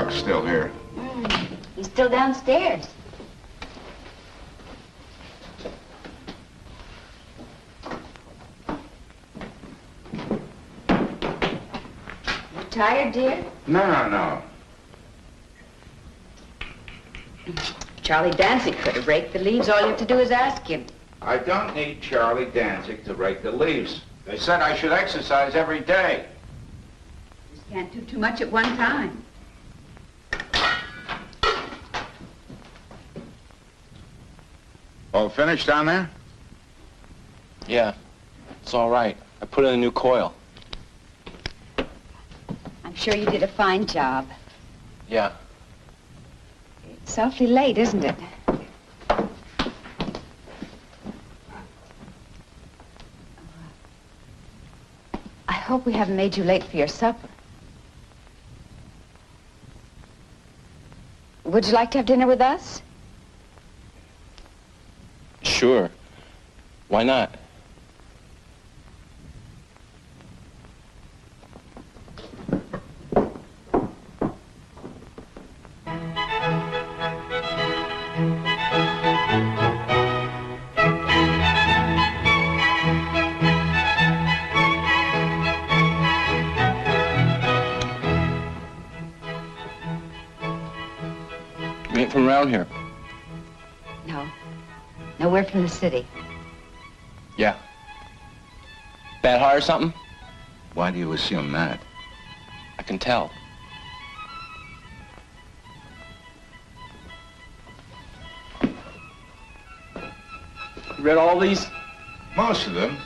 Still here. He's still downstairs. You tired, dear? No. Charlie Danzig could have raked the leaves. All you have to do is ask him. I don't need Charlie Danzig to rake the leaves. They said I should exercise every day. You just can't do too much at one time. All finished down there? Yeah, it's all right. I put in a new coil. I'm sure you did a fine job. Yeah. It's awfully late, isn't it? I hope we haven't made you late for your supper. Would you like to have dinner with us? Sure. Why not? You ain't from around here? No, we're from the city. Yeah. Bad heart or something? Why do you assume that? I can tell. You read all these? Most of them.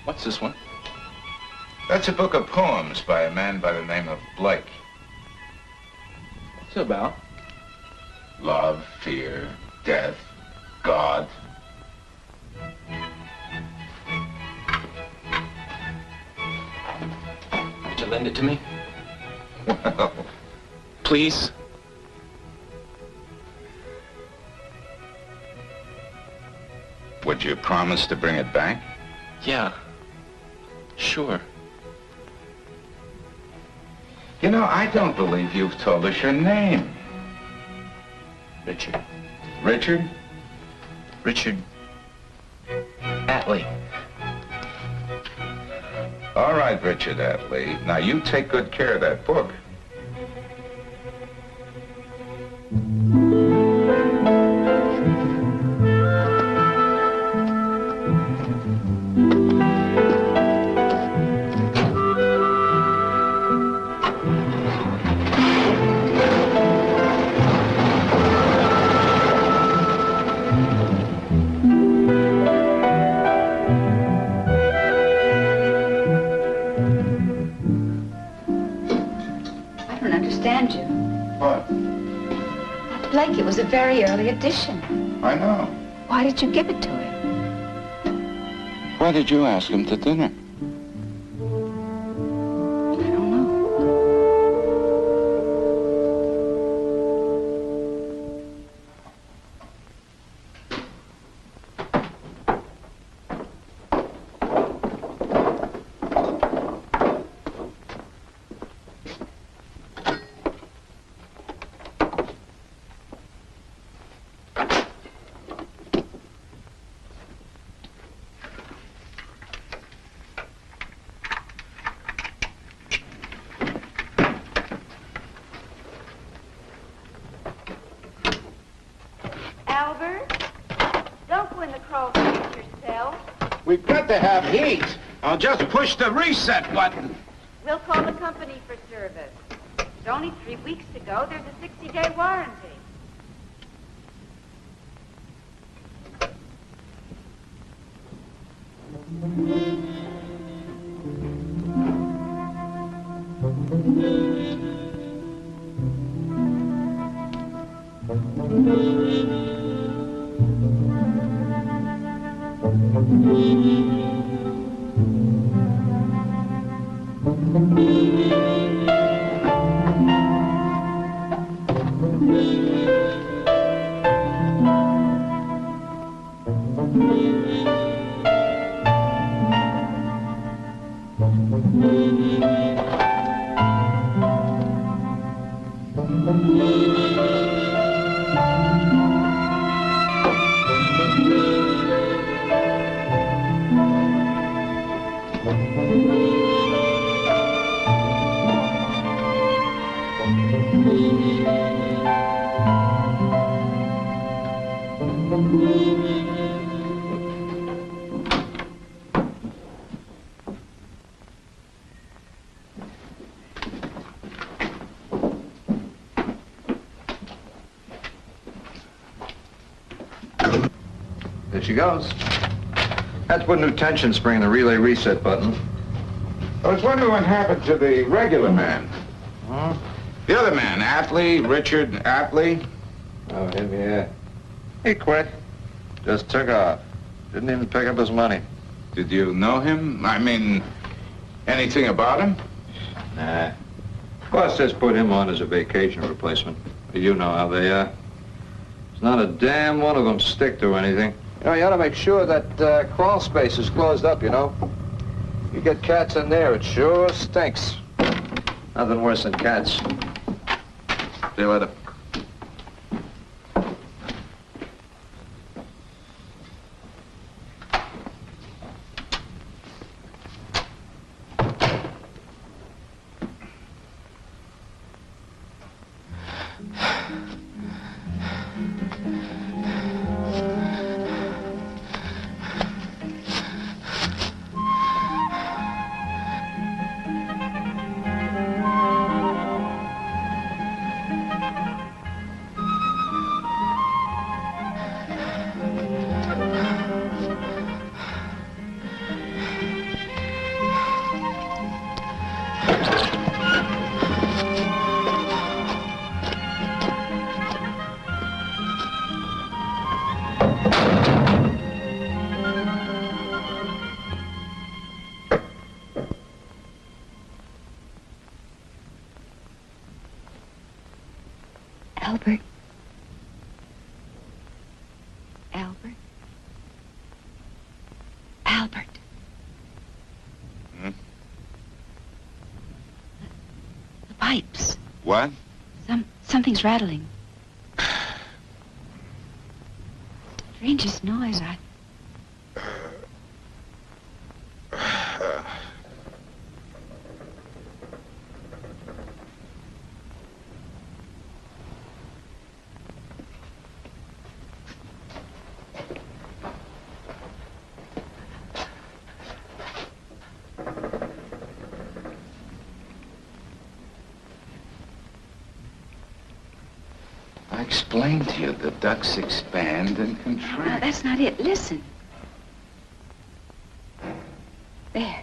What's this one? That's a book of poems by a man by the name of Blake. What's it about? Love, fear, death, God. Would you lend it to me? Well, Please? would you promise to bring it back? Yeah. Sure. You know, I don't believe you've told us your name. Richard. Richard? Richard Atlee. All right, Richard Atlee. Now, you take good care of that book. Blake, it was a very early edition. I know. Why did you give it to him? Why did you ask him to dinner? I don't know. Albert, don't go in the Crawlspace yourself. We've got to have heat. I'll just push the reset button. We'll call the company for service. It's only 3 weeks to go. There's a 60-day warranty. There she goes. Had to put a new tension spring in the relay reset button. I was wondering what happened to the regular man. Huh? The other man, Apley, Richard Apley. Oh, him, yeah. He quit. Just took off. Didn't even pick up his money. Did you know him? I mean, anything about him? Nah. Boss just put him on as a vacation replacement. You know how they are. There's not a damn one of them stick to anything. You know, you ought to make sure that crawl space is closed up, you know. You get cats in there, it sure stinks. Nothing worse than cats. See you later. Albert. Albert. Albert. Hmm? The pipes. What? Something's rattling. Strangest noise. I explained to you the ducts expand and No, contract. that's not it. Listen. There.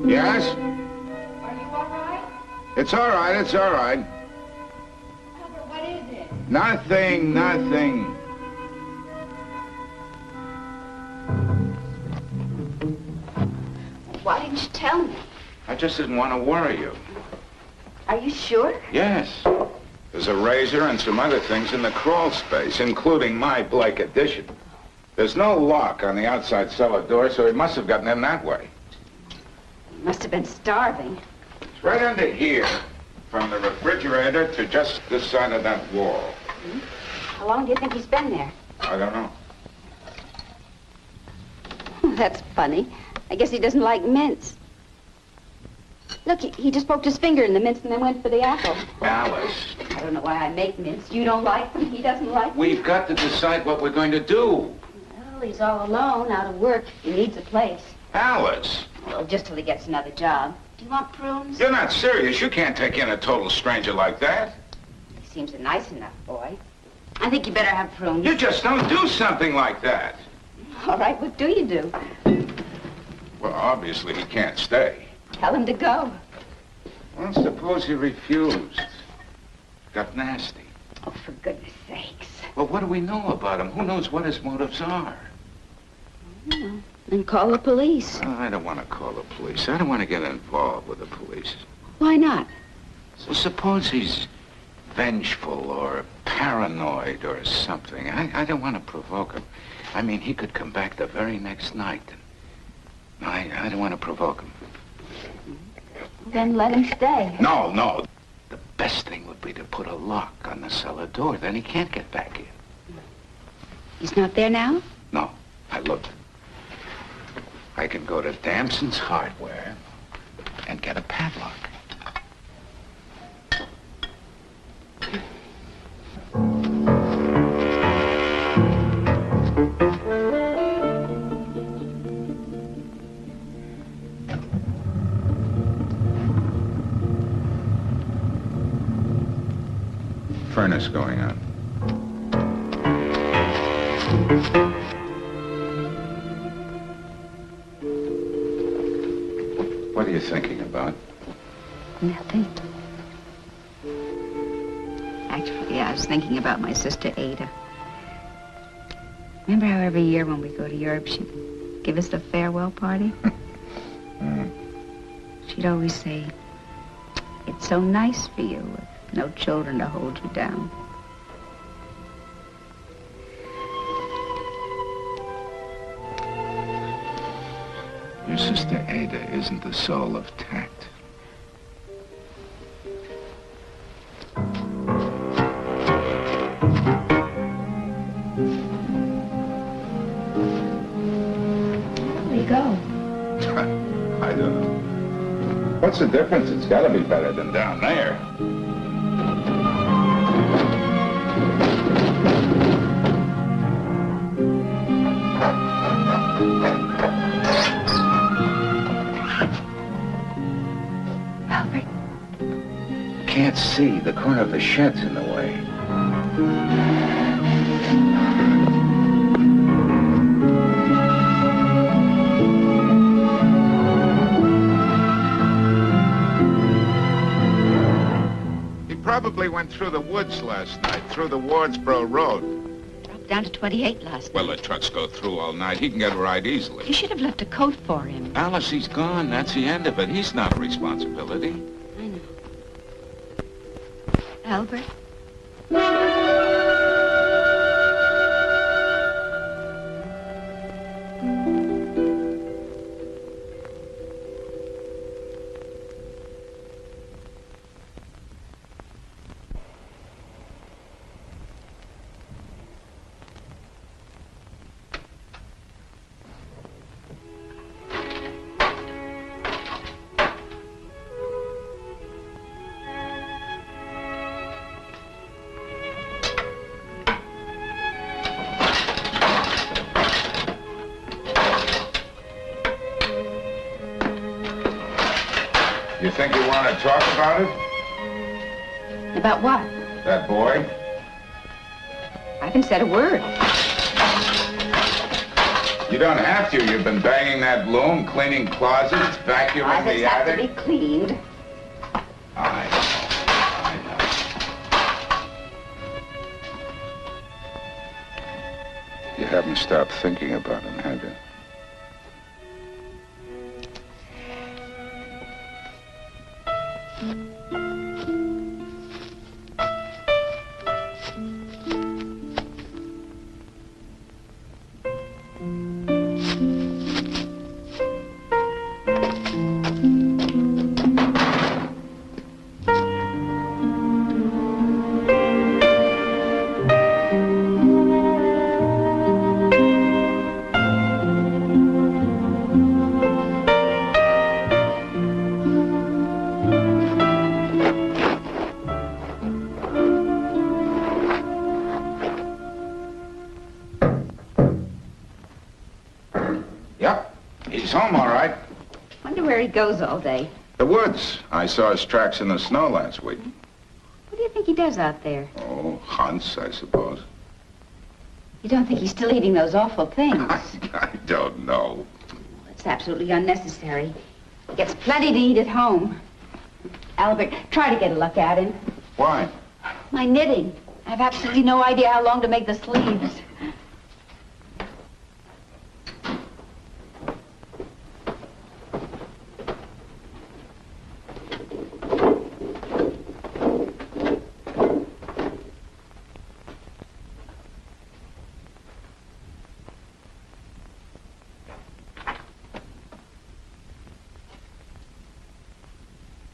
Yes? Are you all right? It's all right, it's all right. Albert, what is it? Nothing, nothing. Why didn't you tell me? I just didn't want to worry you. Are you sure? Yes. There's a razor and some other things in the crawl space, including my Blake edition. There's no lock on the outside cellar door, so he must have gotten in that way. You must have been starving. It's right under here, from the refrigerator to just this side of that wall. How long do you think he's been there? I don't know. That's funny. I guess he doesn't like mints. Look, he just poked his finger in the mints and then went for the apple. Alice, I don't know why I make mints. You don't like them, he doesn't like them. we've got to decide what we're going to do. Well, he's all alone, out of work. He needs a place. Alice, Well, just till he gets another job. Do you want prunes? you're not serious. You can't take in a total stranger like that. He seems a nice enough boy. I think you better have prunes. You just don't do something like that. All right, what do you do? Well, obviously he can't stay. Tell him to go. Well, suppose he refused. Got nasty. Oh, for goodness sakes. Well, what do we know about him? Who knows what his motives are? Then call the police. Oh, I don't want to call the police. I don't want to get involved with the police. Why not? Well, suppose he's vengeful or paranoid or something. I don't want to provoke him. I mean, he could come back the very next night. I don't want to provoke him. Then let him stay. No, no. The best thing would be to put a lock on the cellar door. Then he can't get back in. He's not there now? No, I looked. I can go to Damson's Hardware and get a padlock. Furnace going on. What are you thinking about? Nothing. Actually, I was thinking about my sister Ada. Remember how every year when we go to Europe, she'd give us the farewell party? She'd always say, "It's so nice for you with no children to hold you down." Your sister Ada isn't the soul of tact. Where do we go? I don't know. What's the difference? It's got to be better than down there. Albert, Can't see. The corner of the shed's in the way. He probably went through the woods last night, through the Wardsboro Road. dropped down to 28 last Well, night. the trucks go through all night. He can get a ride easily. You should have left a coat for him. Alice, he's gone. That's the end of it. He's not a responsibility. I know. Albert? You think you want to talk about it? About what? That boy? I haven't said a word. You don't have to. You've been banging that loom, cleaning closets, vacuuming the Closets have to attic. be cleaned. I know. You haven't stopped thinking about him, have you? Yep, he's home all right. Wonder where he goes all day. The woods. I saw his tracks in the snow last week. What do you think he does out there? Oh, hunts, I suppose. You don't think he's still eating those awful things? I don't know. It's absolutely unnecessary. He gets plenty to eat at home. Albert, try to get a look at him. Why? My knitting. I have absolutely no idea how long to make the sleeves.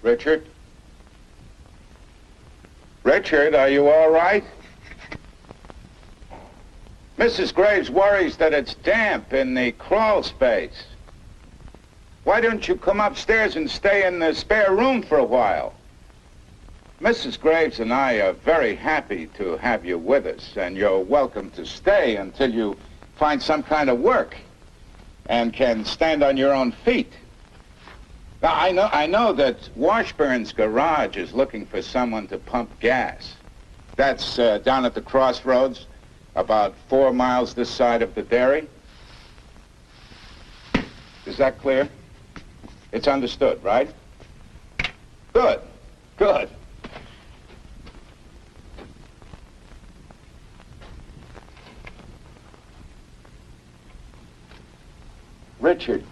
Richard? Richard, are you all right? Mrs. Graves worries that it's damp in the crawl space. Why don't you come upstairs and stay in the spare room for a while? Mrs. Graves and I are very happy to have you with us, and you're welcome to stay until you find some kind of work and can stand on your own feet. Now, I know that Washburn's garage is looking for someone to pump gas. That's down at the crossroads, about 4 miles this side of the dairy. Is that clear? It's understood, right? Good, good. Richard,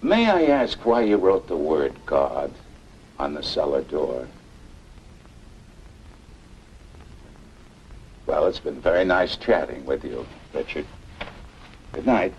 may I ask why you wrote the word God on the cellar door? Well, it's been very nice chatting with you, Richard. Good night.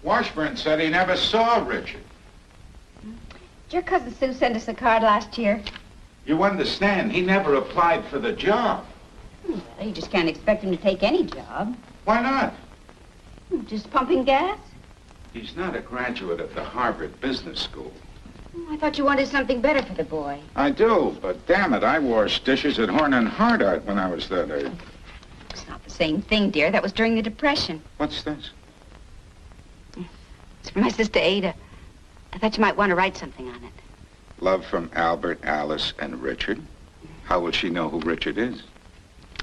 Washburn said he never saw Richard. Did your cousin Sue send us a card last year? You understand, he never applied for the job. Well, you just can't expect him to take any job. Why not? Just pumping gas? He's not a graduate of the Harvard Business School. I thought you wanted something better for the boy. I do, but damn it, I washed dishes at Horn and Hardart when I was that age. It's not the same thing, dear. That was during the Depression. What's this? It's from my sister Ada. I thought you might want to write something on it. Love from Albert, Alice, and Richard. How will she know who Richard is?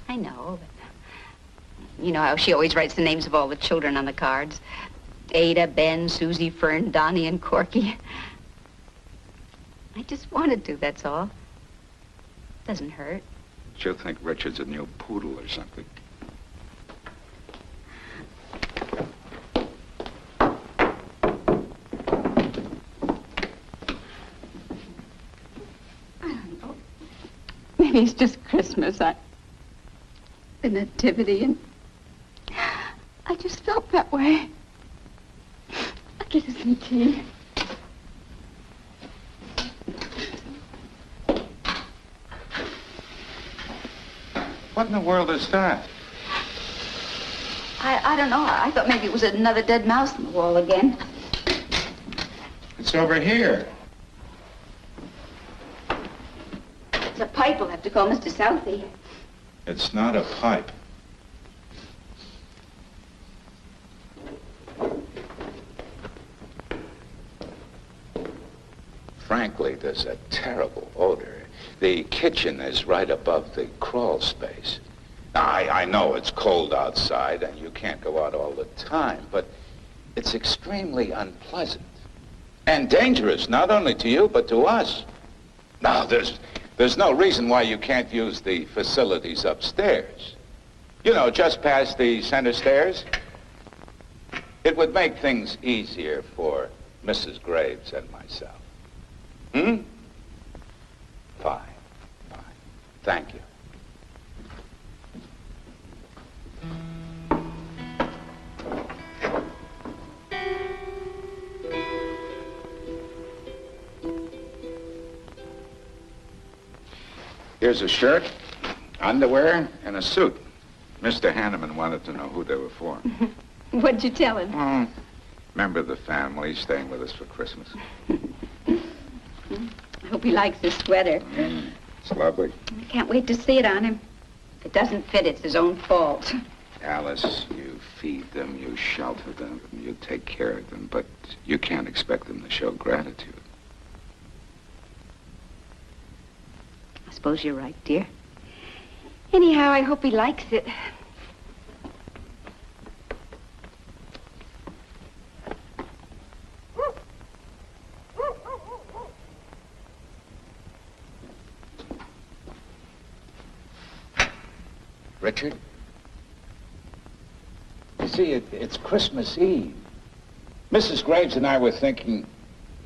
I know, but you know how she always writes the names of all the children on the cards. Ada, Ben, Susie, Fern, Donnie, and Corky. I just wanted to, that's all. Doesn't hurt. She'll think Richard's a new poodle or something. Maybe it's just Christmas. The nativity, and I just felt that way. I'll get us some tea. What in the world is that? I don't know. I thought maybe it was another dead mouse on the wall again. It's over here. It's a pipe. We'll have to call Mr. Southey. It's not a pipe. Frankly, there's a terrible odor. The kitchen is right above the crawl space. Now, I know it's cold outside and you can't go out all the time, but it's extremely unpleasant and dangerous, not only to you, but to us. Now, there's no reason why you can't use the facilities upstairs. You know, just past the center stairs. It would make things easier for Mrs. Graves and myself. Hmm? Fine, fine. Thank you. Here's a shirt, underwear, and a suit. Mr. Hanneman wanted to know who they were for. What'd you tell him? Oh, member of the family staying with us for Christmas. I hope he likes his sweater. It's lovely. I can't wait to see it on him. If it doesn't fit, it's his own fault. Alice, you feed them, you shelter them, you take care of them, but you can't expect them to show gratitude. I suppose you're right, dear. Anyhow, I hope he likes it. Richard? You see, it's Christmas Eve. Mrs. Graves and I were thinking,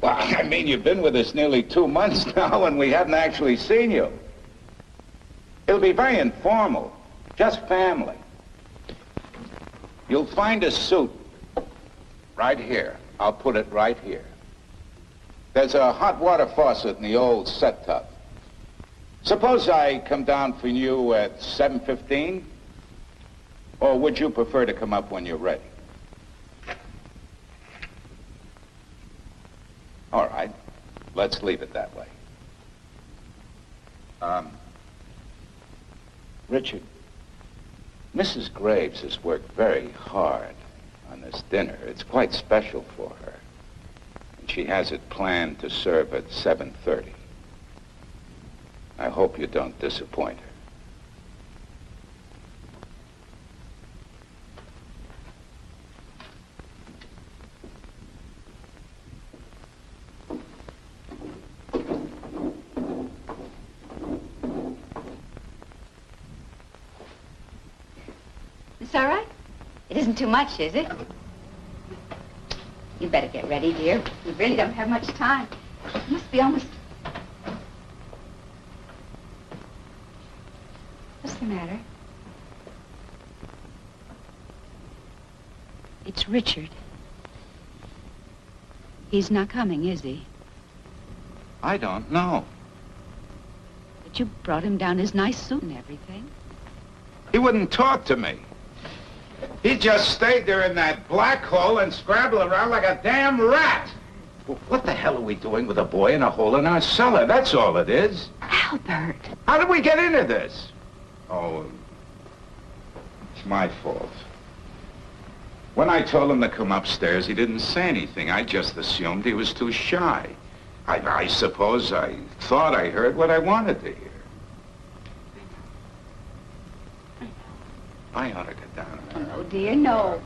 well, I mean, you've been with us nearly 2 months now, and we haven't actually seen you. It'll be very informal, just family. You'll find a suit right here. I'll put it right here. There's a hot water faucet in the old set tub. Suppose I come down for you at 7:15? Or would you prefer to come up when you're ready? All right. Let's leave it that way. Richard, Mrs. Graves has worked very hard on this dinner. It's quite special for her. And she has it planned to serve at 7:30. I hope you don't disappoint her. It's all right? It isn't too much, is it? You better get ready, dear. We really don't have much time. It must be almost... What's the matter? It's Richard. He's not coming, is he? I don't know. But you brought him down his nice suit and everything. He wouldn't talk to me. He just stayed there in that black hole and scrabbled around like a damn rat. Well, what the hell are we doing with a boy in a hole in our cellar? That's all it is. Albert! How did we get into this? Oh, it's my fault. When I told him to come upstairs, he didn't say anything. I just assumed he was too shy. I suppose I thought I heard what I wanted to hear. I ought to get down there. Oh, dear, no.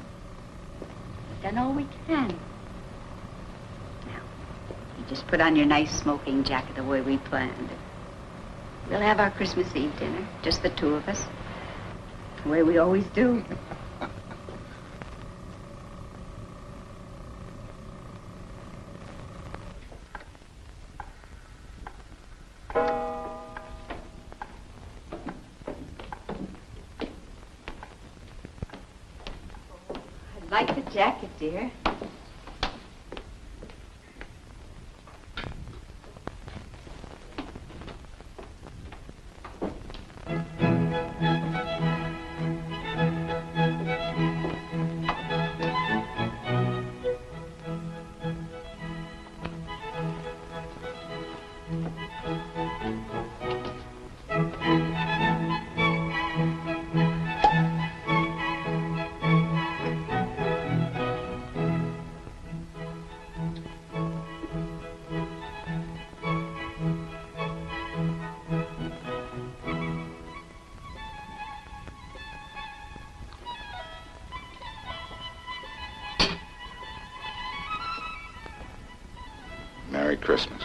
We've done all we can. Now, you just put on your nice smoking jacket the way we planned it. We'll have our Christmas Eve dinner, just the two of us, the way we always do. I like the jacket, dear. Merry Christmas.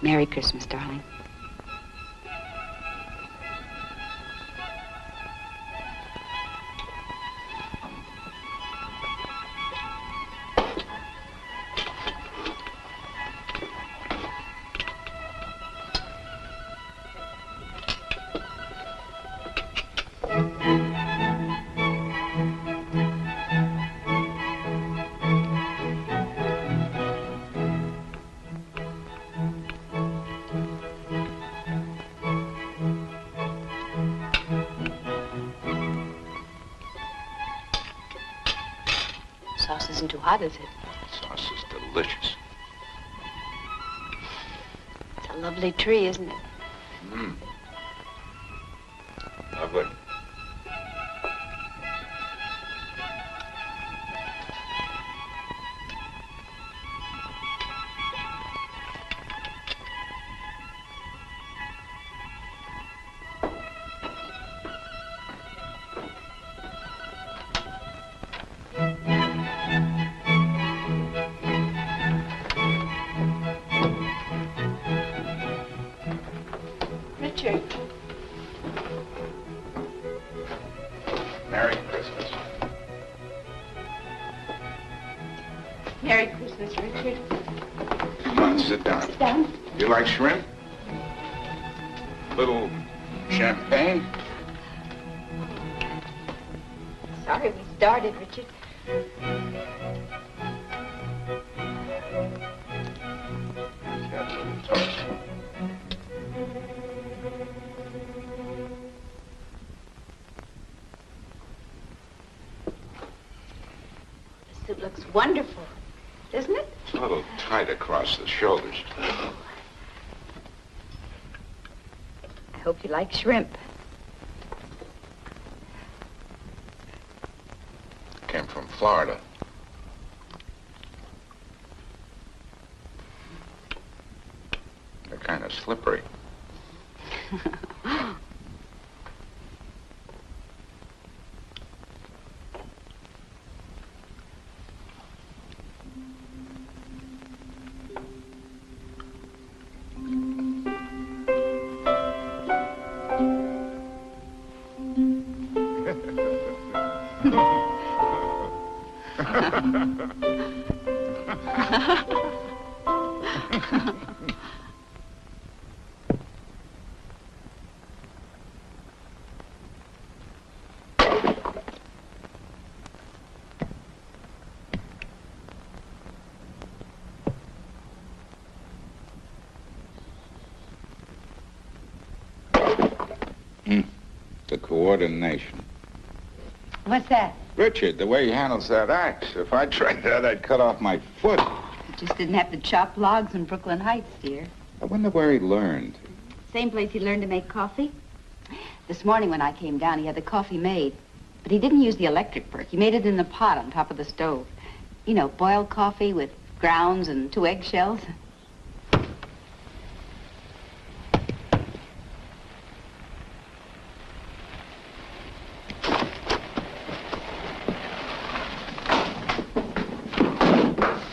Merry Christmas, darling. Sauce isn't too hot, is it? Sauce is delicious. It's a lovely tree, isn't it? Mmm. Lovely. Richard. Merry Christmas. Merry Christmas, Richard. Come on, sit down. Sit down. You like shrimp? Little champagne? Sorry we started, Richard. Got a little toast. The suit looks wonderful, doesn't it? It's a little tight across the shoulders. I hope you like shrimp. Came from Florida. They're kind of slippery. The coordination. What's that? Richard, the way he handles that axe. If I tried that, I'd cut off my foot. You just didn't have to chop logs in Brooklyn Heights, dear. I wonder where he learned. Same place he learned to make coffee. This morning when I came down, he had the coffee made. But he didn't use the electric perk. He made it in the pot on top of the stove. You know, boiled coffee with grounds and 2 eggshells.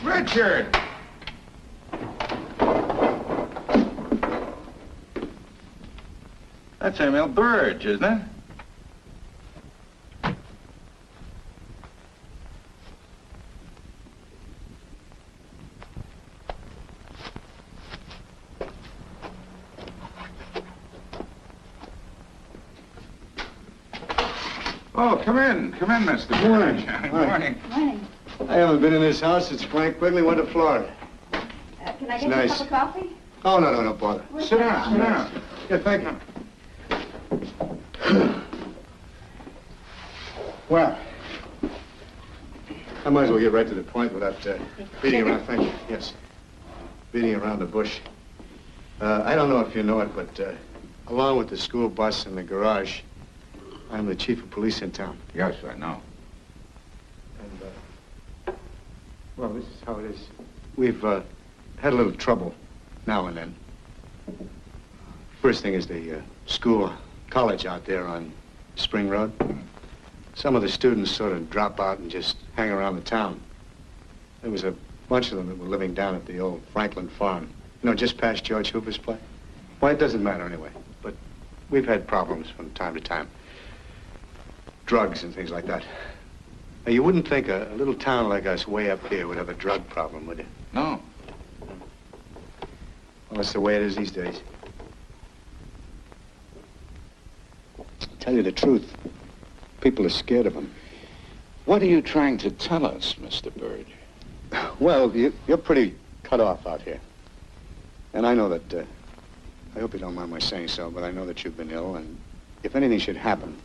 Richard! That's Emil Burge, isn't it? Oh, come in, Mr. Burge. Morning. Good Hi. morning. Morning. I haven't been in this house since Frank Quigley went to Florida. Can I It's get you a nice. cup of coffee? Oh, no bother. Sit down. Yeah, thank you. Well, I might as well get right to the point without beating around. Thank you. Yes. beating around the bush. I don't know if you know it, but along with the school bus and the garage, I'm the chief of police in town. Yes, I know. And, well, this is how it is. We've had a little trouble now and then. First thing is the college out there on Spring Road. Some of the students sort of drop out and just hang around the town. There was a bunch of them that were living down at the old Franklin farm. You know, just past George Hoover's place. Well, it doesn't matter anyway, but we've had problems from time to time. Drugs and things like that. Now, you wouldn't think a little town like us way up here would have a drug problem, would you? No. Well, that's the way it is these days. Tell you the truth, people are scared of them. What are you trying to tell us, Mr. Bird? Well, you're pretty cut off out here. And I know that, I hope you don't mind my saying so, but I know that you've been ill, and if anything should happen...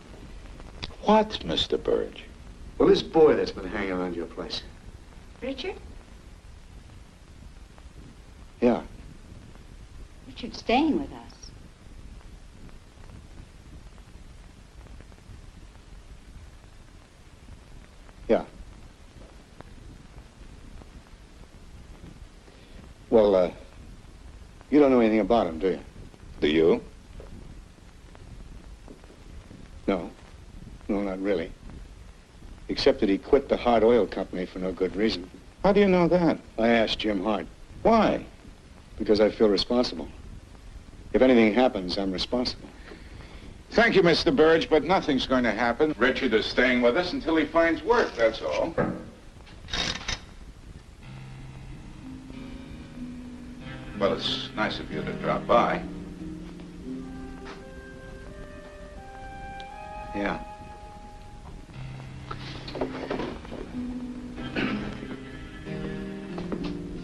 What, Mr. Bird? Well, this boy that's been hanging around your place. Richard? Yeah. Richard's staying with us. Yeah. Well, you don't know anything about him, do you? Do you? No. No, not really. Except that he quit the Hard Oil Company for no good reason. How do you know that? I asked Jim Hart. Why? Because I feel responsible. If anything happens, I'm responsible. Thank you, Mr. Burge, but nothing's going to happen. Richard is staying with us until he finds work, that's all. Well, it's nice of you to drop by. Yeah.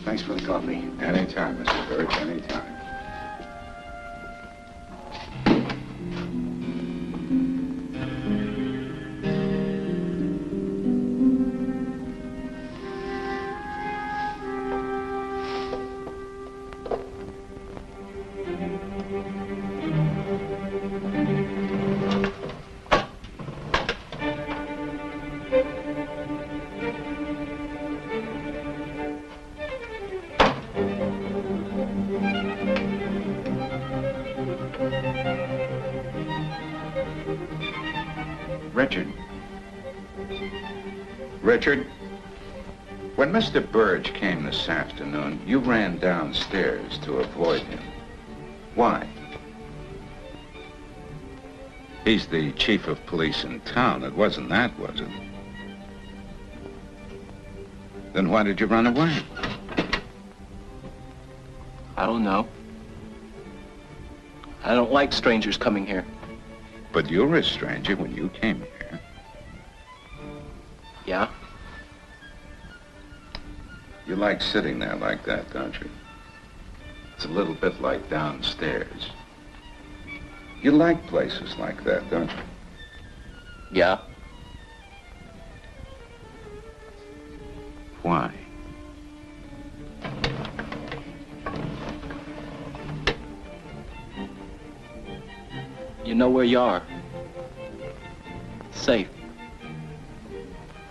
Thanks for the coffee. Anytime, Mr. Burge, anytime. Richard, when Mr. Burge came this afternoon, you ran downstairs to avoid him. Why? He's the chief of police in town. It wasn't that, was it? Then why did you run away? I don't know. I don't like strangers coming here. But you were a stranger when you came here. Yeah? You like sitting there like that, don't you? It's a little bit like downstairs. You like places like that, don't you? Yeah. Why? You know where you are. Safe.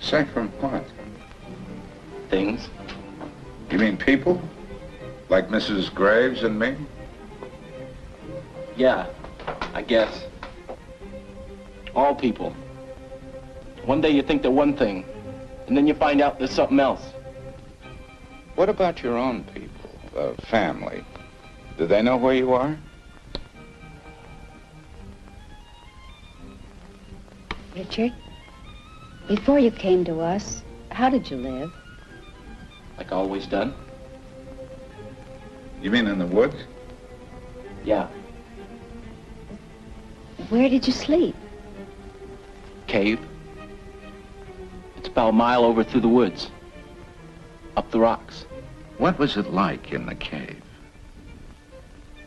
Safe from what? Things. You mean people? Like Mrs. Graves and me? Yeah, I guess. All people. One day you think they're one thing, and then you find out there's something else. What about your own people, family? Do they know where you are? Richard, before you came to us, how did you live? Like I always done. You mean in the woods? Yeah. Where did you sleep? Cave. It's about a mile over through the woods. Up the rocks. What was it like in the cave?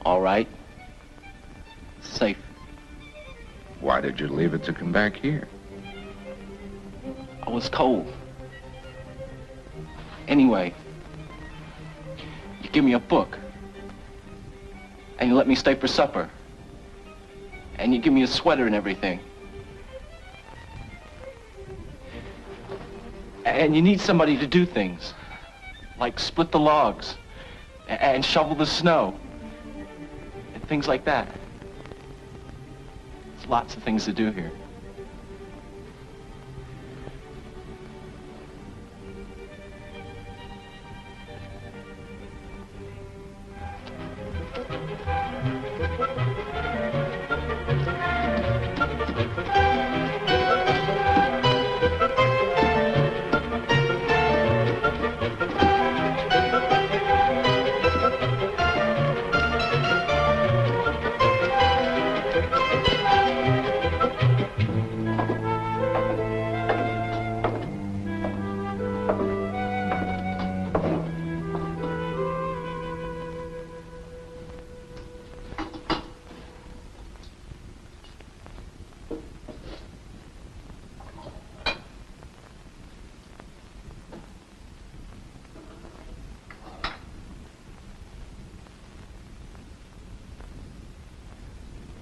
All right. Safe. Why did you leave it to come back here? I was cold. Anyway, you give me a book. And you let me stay for supper. And you give me a sweater and everything. And you need somebody to do things. Like split the logs. And shovel the snow. And things like that. There's lots of things to do here.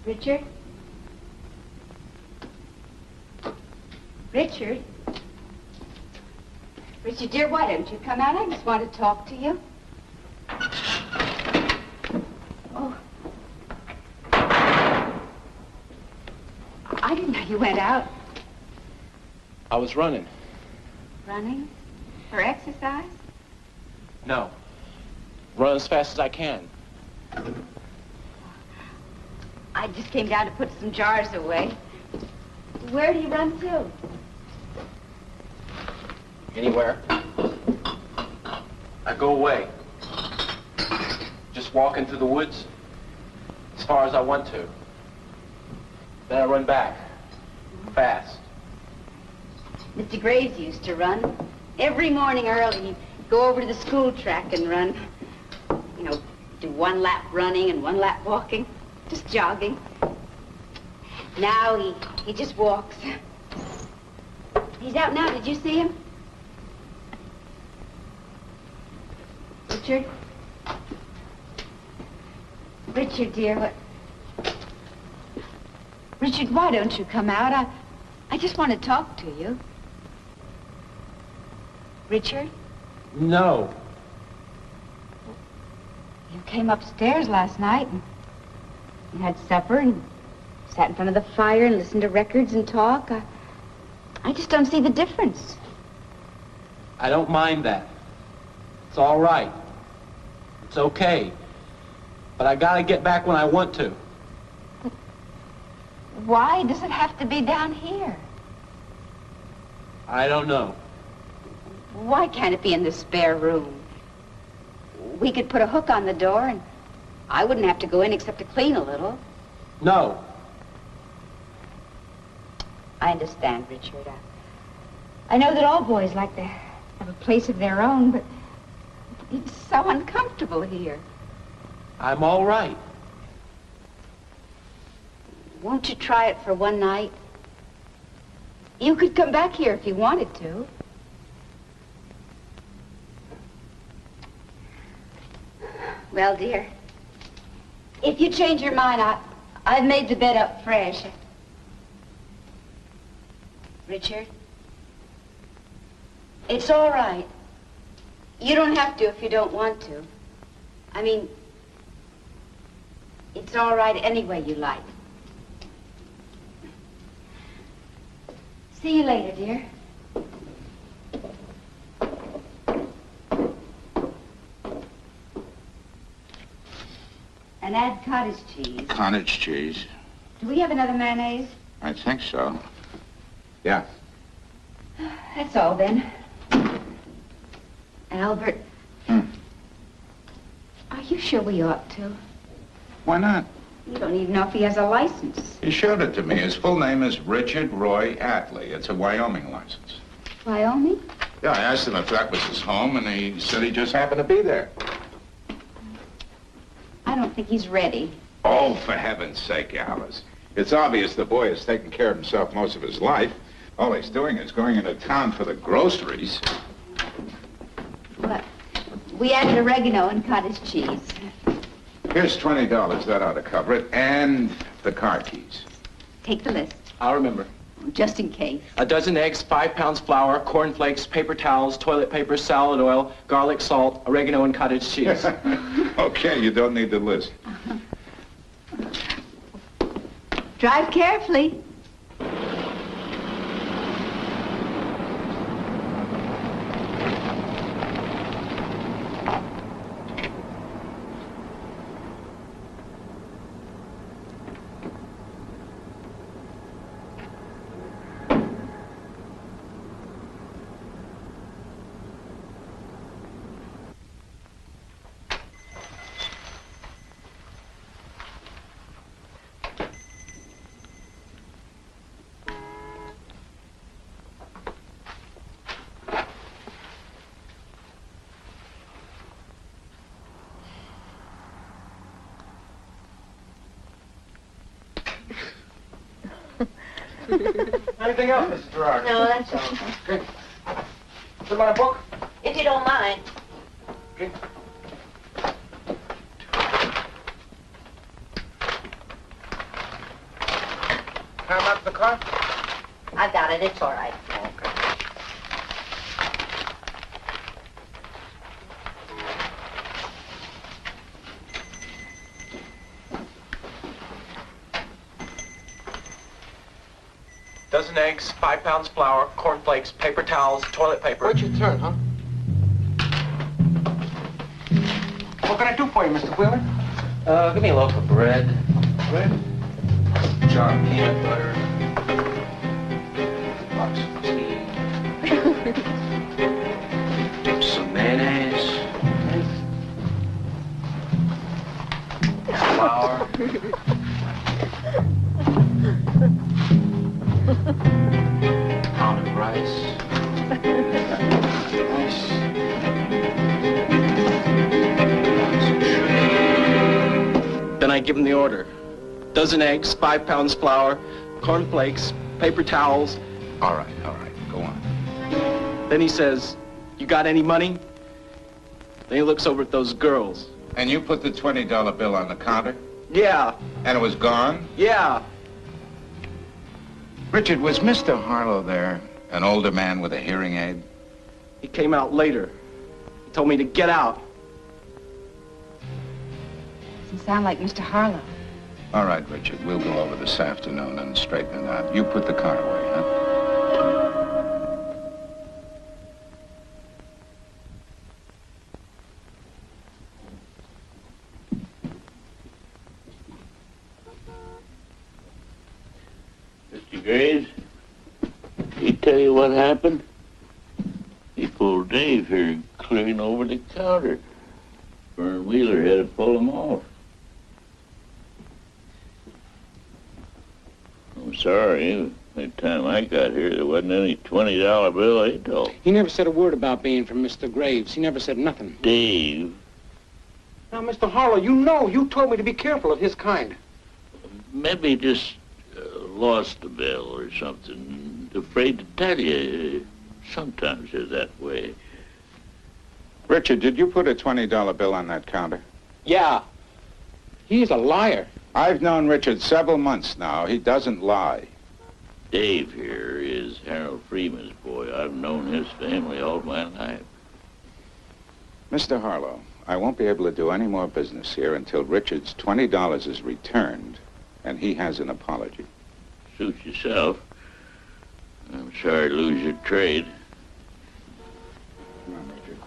Richard? Richard? Richard, dear, why don't you come out? I just want to talk to you. Oh. I didn't know you went out. I was running. Running? For exercise? No. Run as fast as I can. I just came down to put some jars away. Where do you run to? Anywhere. I go away. Just walk into the woods as far as I want to. Then I run back. Fast. Mr. Graves used to run. Every morning early, he'd go over to the school track and run. You know, do one lap running and one lap walking. Just jogging. Now he just walks. He's out now. Did you see him? Richard? Richard, dear, what? Richard, why don't you come out? I just want to talk to you. Richard? No. You came upstairs last night and you had supper and sat in front of the fire and listened to records and talk. I just don't see the difference. I don't mind that. It's all right. It's okay. But I gotta get back when I want to. But why does it have to be down here? I don't know. Why can't it be in the spare room? We could put a hook on the door and I wouldn't have to go in except to clean a little. No. I understand, Richard. I know that all boys like to have a place of their own, but it's so uncomfortable here. I'm all right. Won't you try it for one night? You could come back here if you wanted to. Well, dear, if you change your mind, I've made the bed up fresh. Richard, it's all right. You don't have to if you don't want to. I mean, it's all right any way you like. See you later, dear. And add cottage cheese. Cottage cheese? Do we have another mayonnaise? I think so. Yeah. That's all, then. Albert. Are you sure we ought to? Why not? You don't even know if he has a license. He showed it to me. His full name is Richard Roy Atlee. It's a Wyoming license. Wyoming? Yeah, I asked him if that was his home, and he said he just happened to be there. I don't think he's ready. Oh, for heaven's sake, Alice. It's obvious the boy has taken care of himself most of his life. All he's doing is going into town for the groceries. We added oregano and cottage cheese. Here's $20. That ought to cover it. And the car keys. Take the list, I'll remember. just in case. A dozen eggs, 5 pounds flour, cornflakes, paper towels, toilet paper, salad oil, garlic salt, oregano, and cottage cheese. Okay, you don't need the list. Drive carefully. Anything else, Mrs. Gerard? No, that's all. Okay. Is my book? If you don't mind. Okay. Can I mark the car? I've got it. It's all right. Okay. Dozen eggs, 5 pounds flour, cornflakes, paper towels, toilet paper. Wait your turn, huh? What can I do for you, Mr. Wheeler? Give me a loaf of bread. Bread? Jar of peanut butter. Box of tea. Some mayonnaise. Flour. Pound of rice. Then I give him the order. Dozen eggs, 5 pounds flour, cornflakes, paper towels. All right, go on. Then he says, "You got any money?" Then he looks over at those girls. And you put the $20 bill on the counter? Yeah, And it was gone? yeah. Richard, was Mr. Harlow there? An older man with a hearing aid? He came out later. He told me to get out. Doesn't sound like Mr. Harlow. All right, Richard, we'll go over this afternoon and straighten it out. You put the car away, huh? Mr. Graves, he tell you what happened? He pulled Dave here clearing over the counter. Vern Wheeler had to pull him off. I'm sorry. By the time I got here, there wasn't any $20 bill at all. He never said a word about being from Mr. Graves. He never said nothing. Dave, Now, Mr. Harlow, you told me to be careful of his kind. maybe just lost the bill or something. Afraid to tell you. Sometimes they're that way. Richard, did you put a $20 bill on that counter? Yeah. He's a liar. I've known Richard several months now. He doesn't lie. Dave here is Harold Freeman's boy. I've known his family all my life. Mr. Harlow, I won't be able to do any more business here until Richard's $20 is returned and he has an apology. Suit yourself. I'm sorry to lose your trade. Come on, Richard.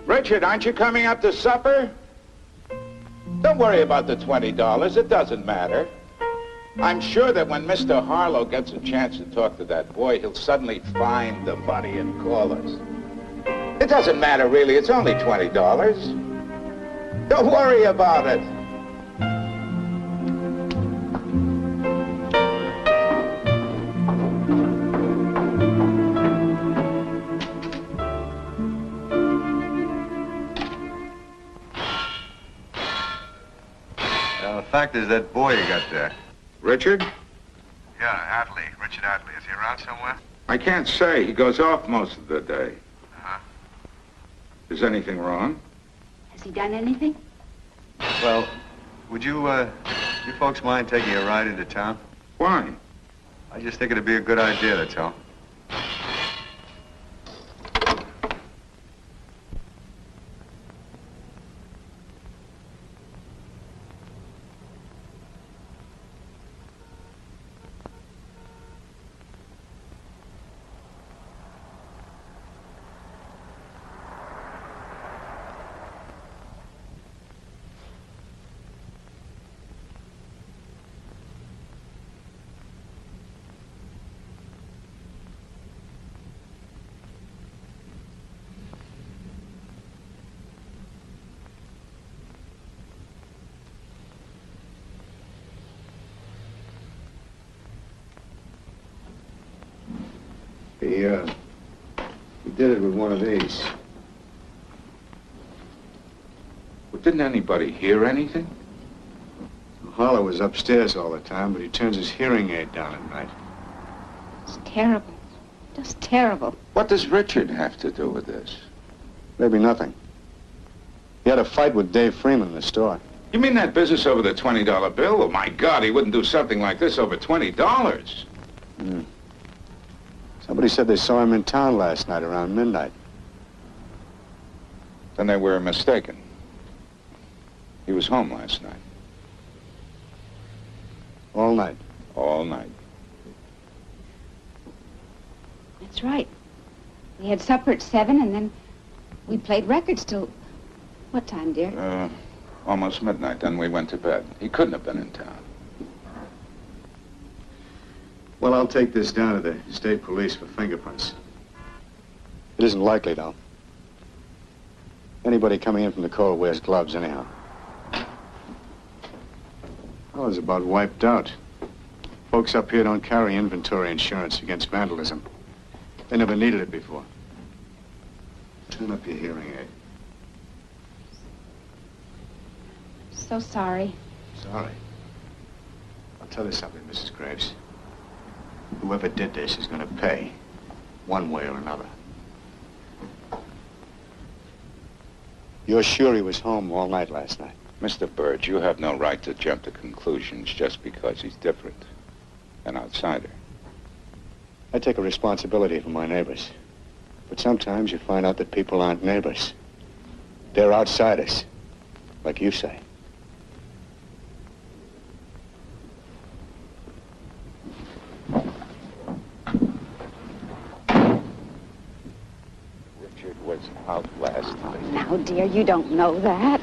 Richard, aren't you coming up to supper? Don't worry about the $20. It doesn't matter. I'm sure that when Mr. Harlow gets a chance to talk to that boy, he'll suddenly find the money and call us. It doesn't matter, really. It's only $20. Don't worry about it. The fact is that boy you got there. Richard? Yeah, Adley. Richard Adley. Is he around somewhere? I can't say. He goes off most of the day. Uh-huh. Is anything wrong? Has he done anything? Well, would you folks mind taking a ride into town? Why? I just think it'd be a good idea, that's all. He did it with one of these. Well, didn't anybody hear anything? Harlow was upstairs all the time, but he turns his hearing aid down at night. It's terrible. Just terrible. What does Richard have to do with this? Maybe nothing. He had a fight with Dave Freeman in the store. You mean that business over the $20 bill? Oh, my God, he wouldn't do something like this over $20. Somebody said they saw him in town last night around midnight. Then they were mistaken. He was home last night. All night. All night. That's right. We had supper at 7, and then we played records till... What time, dear? Almost midnight. Then we went to bed. He couldn't have been in town. Well, I'll take this down to the state police for fingerprints. It isn't likely, though. Anybody coming in from the cold wears gloves anyhow. I was about wiped out. Folks up here don't carry inventory insurance against vandalism. They never needed it before. Turn up your hearing aid. So sorry. Sorry. I'll tell you something, Mrs. Graves. Whoever did this is going to pay, one way or another. You're sure he was home all night last night? Mr. Bird, you have no right to jump to conclusions just because he's different. An outsider. I take a responsibility for my neighbors. But sometimes you find out that people aren't neighbors. They're outsiders, like you say. Richard was out last night. Now, dear, you don't know that.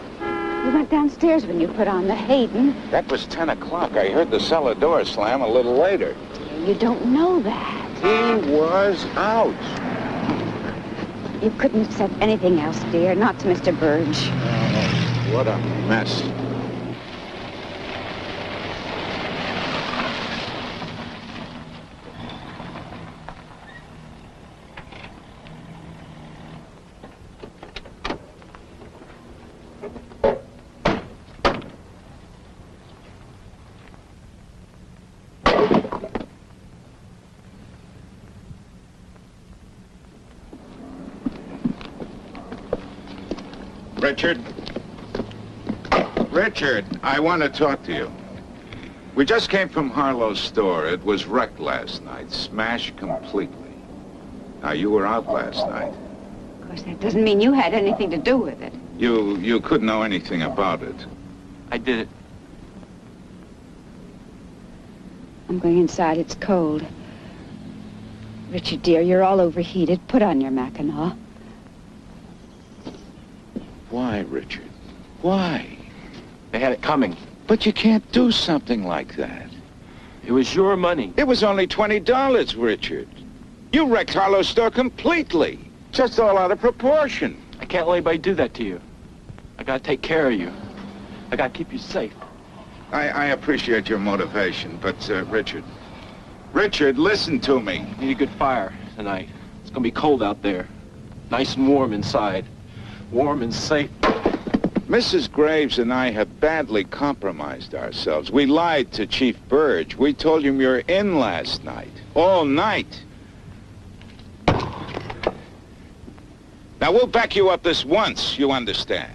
We went downstairs when you put on the Hayden. That was 10 o'clock. I heard the cellar door slam a little later. Dear, you don't know that. He was out. You couldn't have said anything else, dear, not to Mr. Burge. Oh, what a mess. Richard? Richard, I want to talk to you. We just came from Harlow's store. It was wrecked last night, smashed completely. Now, you were out last night. Of course, that doesn't mean you had anything to do with it. You couldn't know anything about it. I did it. I'm going inside. It's cold. Richard, dear, you're all overheated. Put on your Mackinaw. Why, Richard? Why? They had it coming. But you can't do something like that. It was your money. It was only $20, Richard. You wrecked Harlow's store completely. Just all out of proportion. I can't let anybody do that to you. I gotta take care of you. I gotta keep you safe. I appreciate your motivation, but, Richard, listen to me. You need a good fire tonight. It's gonna be cold out there. Nice and warm inside. Warm and safe. Mrs. Graves and I have badly compromised ourselves. We lied to Chief Burge. We told him you were in last night. All night. Now, we'll back you up this once, you understand.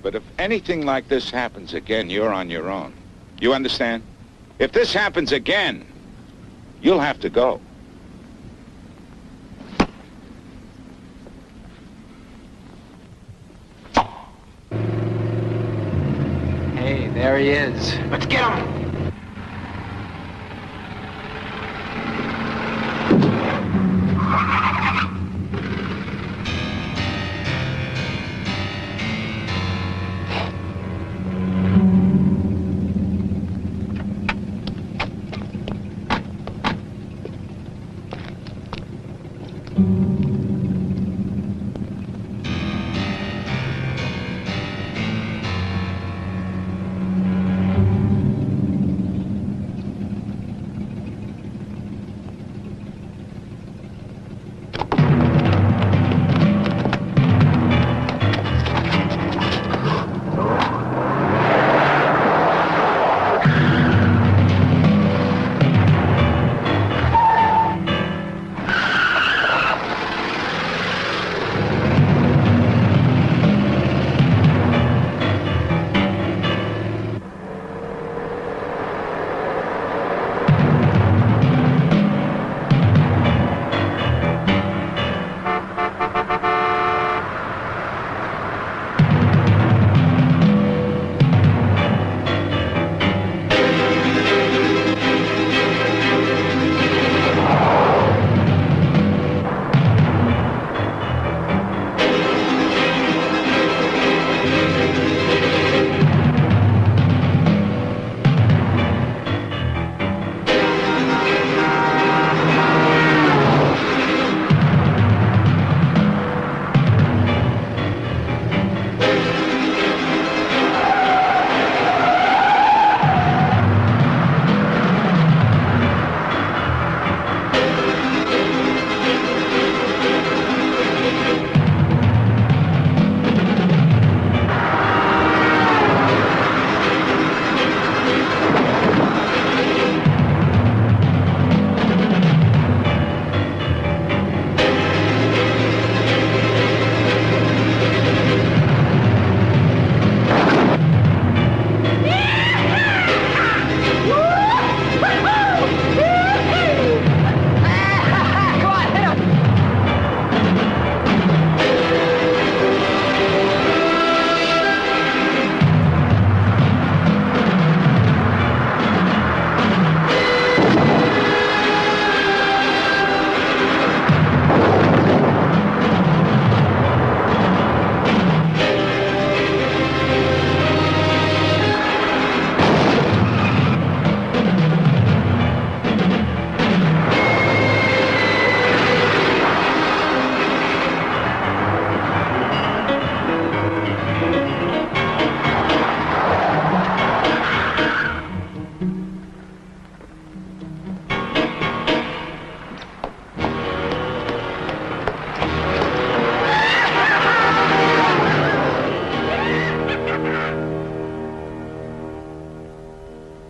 But if anything like this happens again, you're on your own. You understand? If this happens again, you'll have to go. Hey, there he is. Let's get him!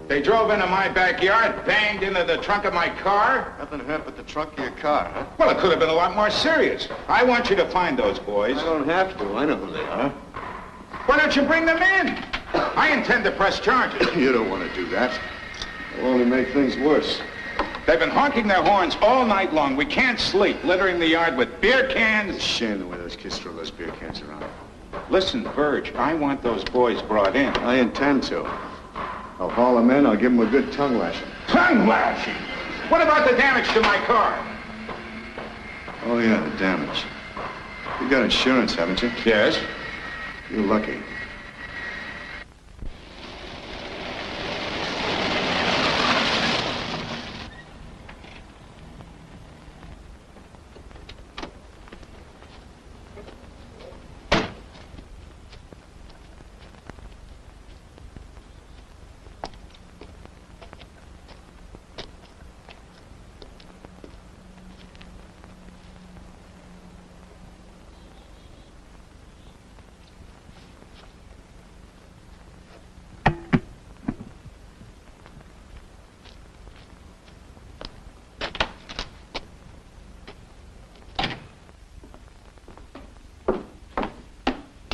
They drove into my backyard, banged into the trunk of my car. Nothing hurt but the trunk of your car, huh? Well, it could have been a lot more serious. I want you to find those boys. I don't have to. I know who they are. Why don't you bring them in? I intend to press charges. You don't want to do that. It'll only make things worse. They've been honking their horns all night long. We can't sleep, littering the yard with beer cans. It's a shame the way those kids throw those beer cans around. Listen, Verge, I want those boys brought in. I intend to. I'll haul them in. I'll give them a good tongue lashing. Tongue lashing? What about the damage to my car? Oh, yeah, the damage. You got insurance, haven't you? Yes. You're lucky.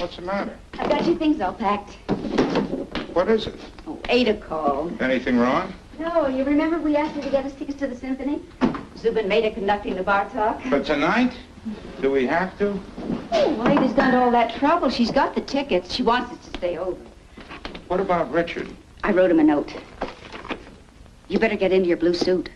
What's the matter? I've got your things all packed. What is it? Oh, Ada called. Anything wrong? No, you remember we asked her to get us tickets to the symphony? Zubin made her conducting the bar talk. For tonight? Do we have to? Oh, well, Ada's gone to all that trouble. She's got the tickets. She wants us to stay over. What about Richard? I wrote him a note. You better get into your blue suit.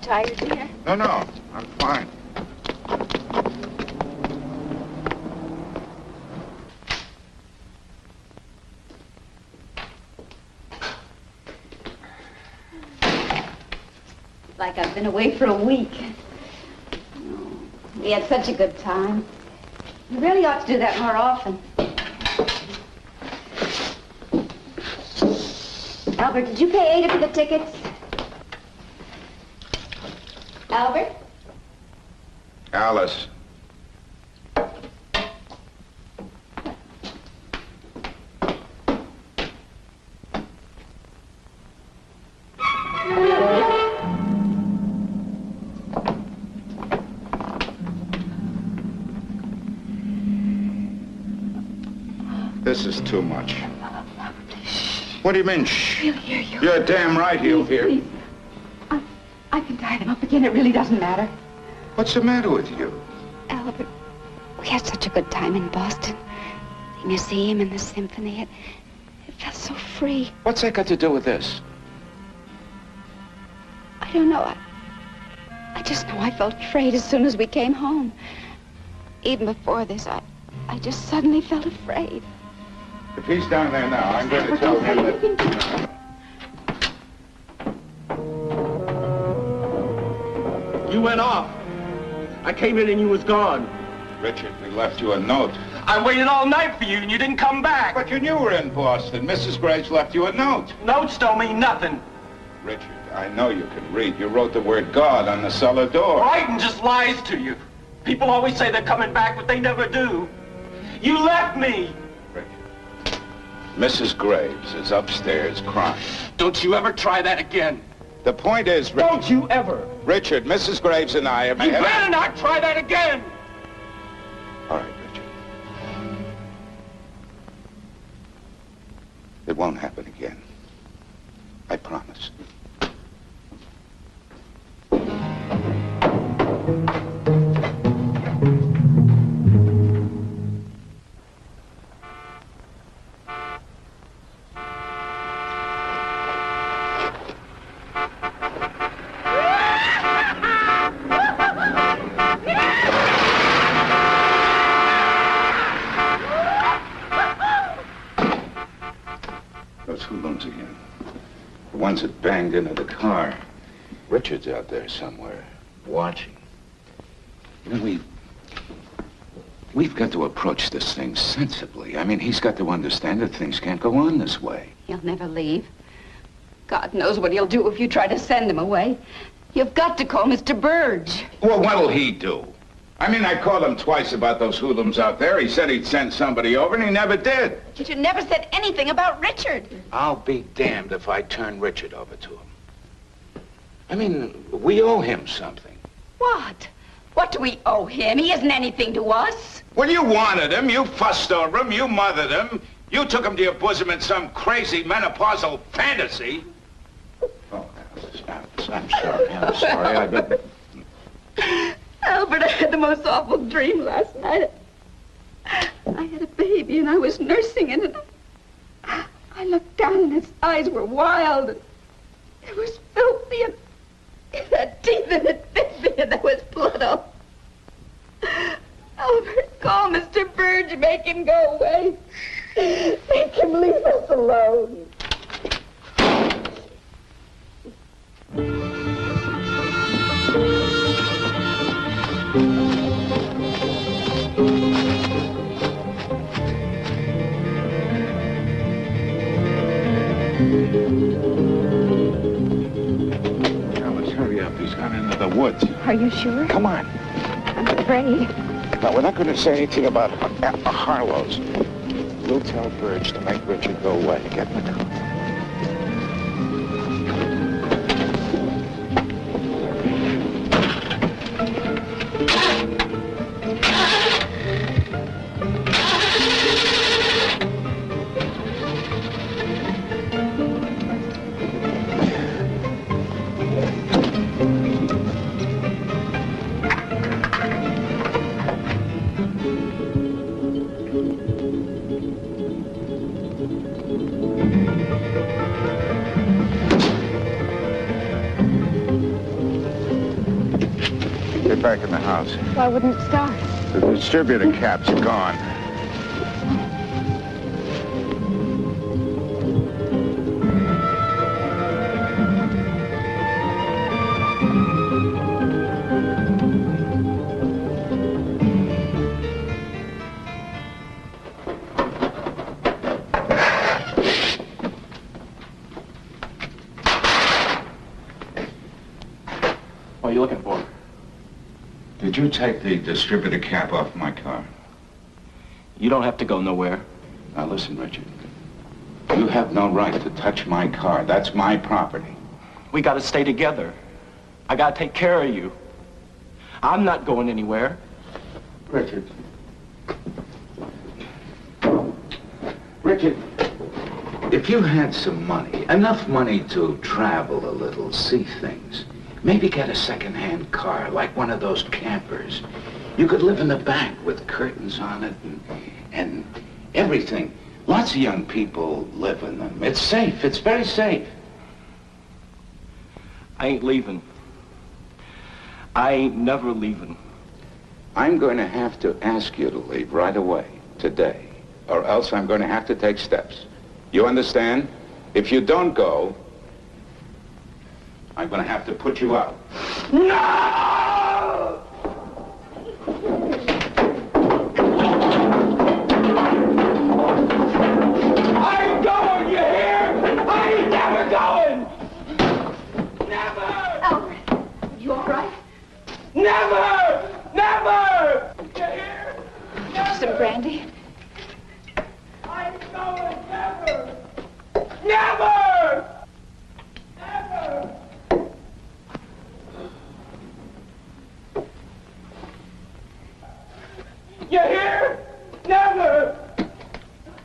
Tired, dear? No, I'm fine. Like I've been away for a week. Oh, we had such a good time. We really ought to do that more often. Albert, did you pay Ada for the tickets? Albert? Alice. This is too much. What do you mean, shh? He'll hear you. You're damn right he'll hear. Please. I can tie them up again. It really doesn't matter. What's the matter with you? Albert, we had such a good time in Boston. The museum and the symphony. It felt so free. What's that got to do with this? I don't know. I just know I felt afraid as soon as we came home. Even before this, I just suddenly felt afraid. If he's down there now, I'm going to tell him that... You went off. I came in and you was gone. Richard, we left you a note. I waited all night for you and you didn't come back. But you knew we were in Boston. Mrs. Graves left you a note. Notes don't mean nothing. Richard, I know you can read. You wrote the word God on the cellar door. Writing just lies to you. People always say they're coming back, but they never do. You left me. Richard, Mrs. Graves is upstairs crying. Don't you ever try that again. The point is, Richard... Don't you ever. Richard, Mrs. Graves and I have... You better not try that again. All right, Richard. It won't happen again. I promise. Again. The ones that banged into the car. Richard's out there somewhere, watching. You know, we've got to approach this thing sensibly. I mean, he's got to understand that things can't go on this way. He'll never leave. God knows what he'll do if you try to send him away. You've got to call Mr. Burge. Well, what'll he do? I mean, I called him twice about those hoodlums out there. He said he'd send somebody over, and he never did. But you never said anything about Richard. I'll be damned if I turn Richard over to him. I mean, we owe him something. What? What do we owe him? He isn't anything to us. Well, you wanted him. You fussed over him. You mothered him. You took him to your bosom in some crazy menopausal fantasy. Oh, Alice, I'm sorry. I'm sorry. I didn't... Albert, I had the most awful dream last night. I had a baby and I was nursing it, and I looked down and its eyes were wild. And it was filthy, and it had teeth and it bit me, and there was blood on. Albert, call Mr. Burge, make him go away. Make him leave us alone. Alice, hurry up. He's gone into the woods. Are you sure? Come on. I'm afraid. No, we're not going to say anything about Harlow's. We'll tell Burge to make Richard go away. Get in the car. Get back in the house. Why wouldn't it start? The distributor caps are gone. What are you looking for? Did you take the distributor cap off my car? You don't have to go nowhere. Now listen, Richard. You have no right to touch my car. That's my property. We gotta stay together. I gotta take care of you. I'm not going anywhere. Richard. Richard, if you had some money, enough money to travel a little, see things, maybe get a second-hand car, like one of those campers. You could live in the back with curtains on it and everything. Lots of young people live in them. It's safe. It's very safe. I ain't leaving. I ain't never leaving. I'm going to have to ask you to leave right away, today, or else I'm going to have to take steps. You understand? If you don't go, I'm going to have to put you out. No! I'm going, you hear? I ain't never going! Never! Albert, you all right? Never! Never! You hear? Some brandy? I'm going, never! Never! Never! You hear? Never!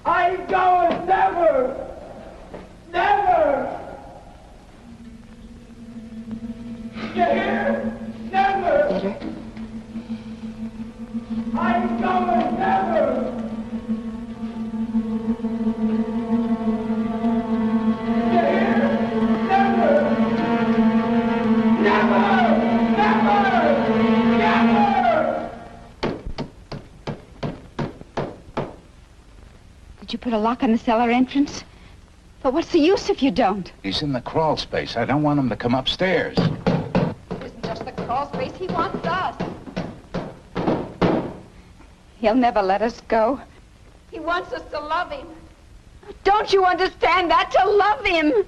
I'm going, never! Never! You hear? Never! Better? I'm going, never! You hear? Never! Never! Never! Never! Did you put a lock on the cellar entrance? But what's the use if you don't? He's in the crawl space. I don't want him to come upstairs. It isn't just the crawl space. He wants us. He'll never let us go. He wants us to love him. Don't you understand that? To love him.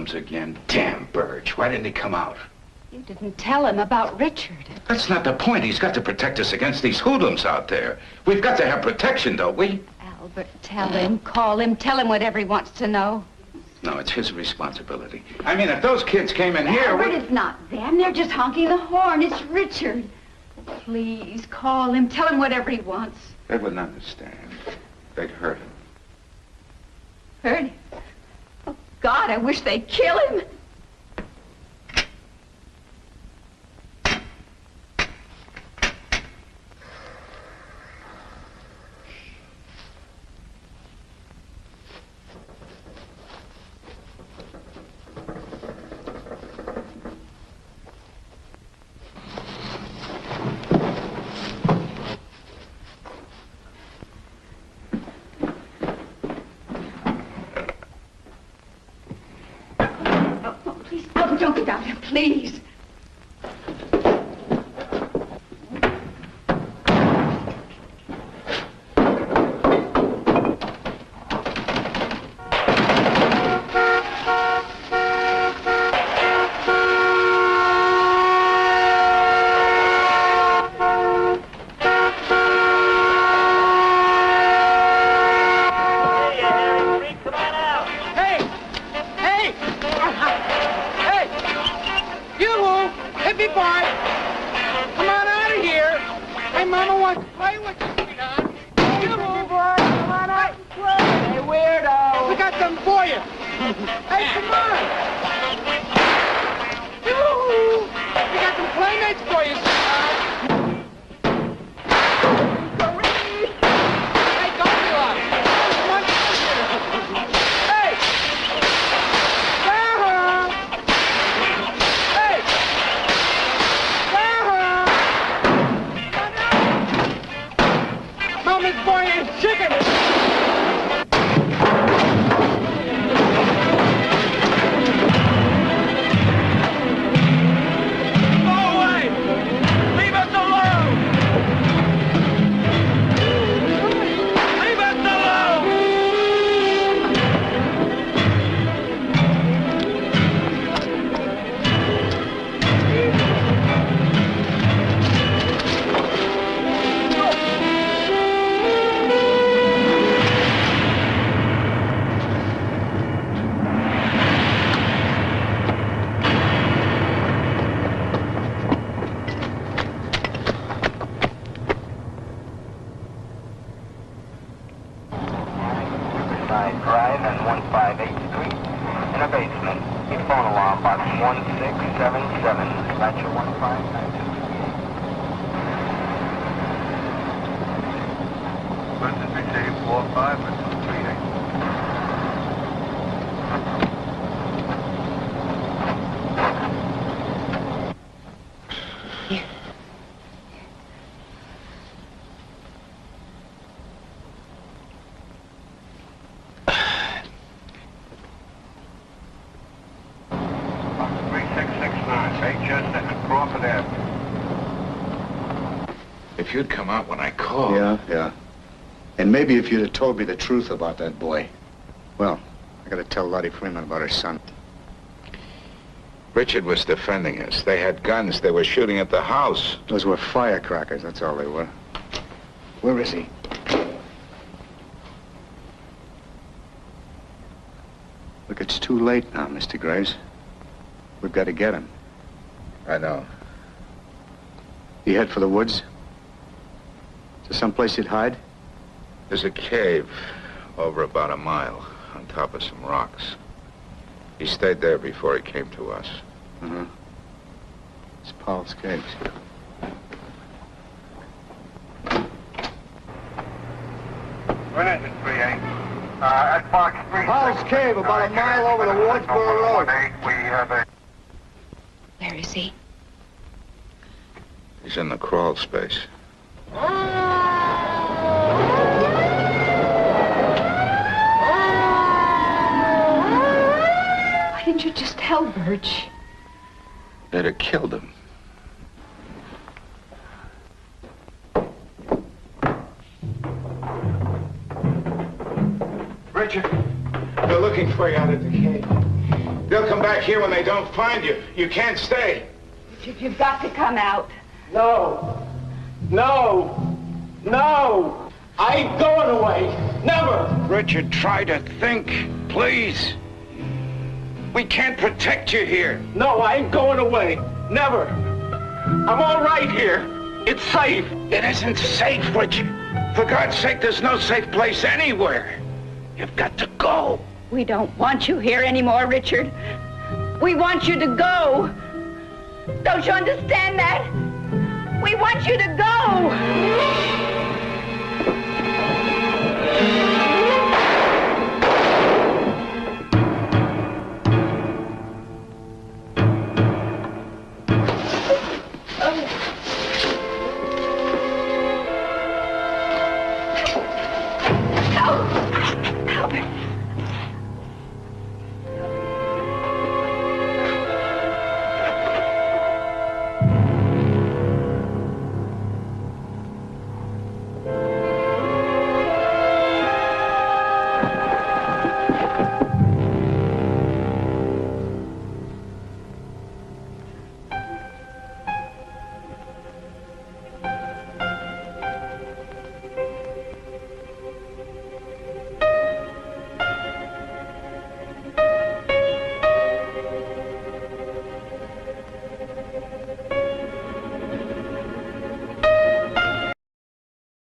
hoodlums again. Damn Birch. Why didn't he come out? You didn't tell him about Richard. That's not the point. He's got to protect us against these hoodlums out there. We've got to have protection, don't we? Albert, tell him, call him, tell him whatever he wants to know. No, it's his responsibility. I mean, if those kids came in here... Albert, it's not them. They're just honking the horn. It's Richard. Please, call him, tell him whatever he wants. They wouldn't understand. They'd hurt him. Hurt him? Oh, God, I wish they'd kill him. Don't get down here, please. If you'd come out when I called... Yeah. And maybe if you'd have told me the truth about that boy. Well, I gotta tell Lottie Freeman about her son. Richard was defending us. They had guns. They were shooting at the house. Those were firecrackers, that's all they were. Where is he? Look, it's too late now, Mr. Graves. We've got to get him. I know. You head for the woods? Is there someplace you'd hide? There's a cave over about a mile on top of some rocks. He stayed there before he came to us. Uh-huh. It's Paul's Cave. What is it, 3-8? At Fox 3. Paul's Cave, about a mile over the Wardsboro Road. We have a... Where is he? He's in the crawl space. Why didn't you just tell Birch? They'd have killed him. Richard. They're looking for you out at the cave. They'll come come back here when they don't find you. You can't stay. You've got to come out. No. No. No. I ain't going away. Never. Richard, try to think, please. We can't protect you here. No, I ain't going away. Never. I'm all right here. It's safe. It isn't safe, Richard. For God's sake, there's no safe place anywhere. You've got to go. We don't want you here anymore, Richard. We want you to go. Don't you understand that? We want you to go.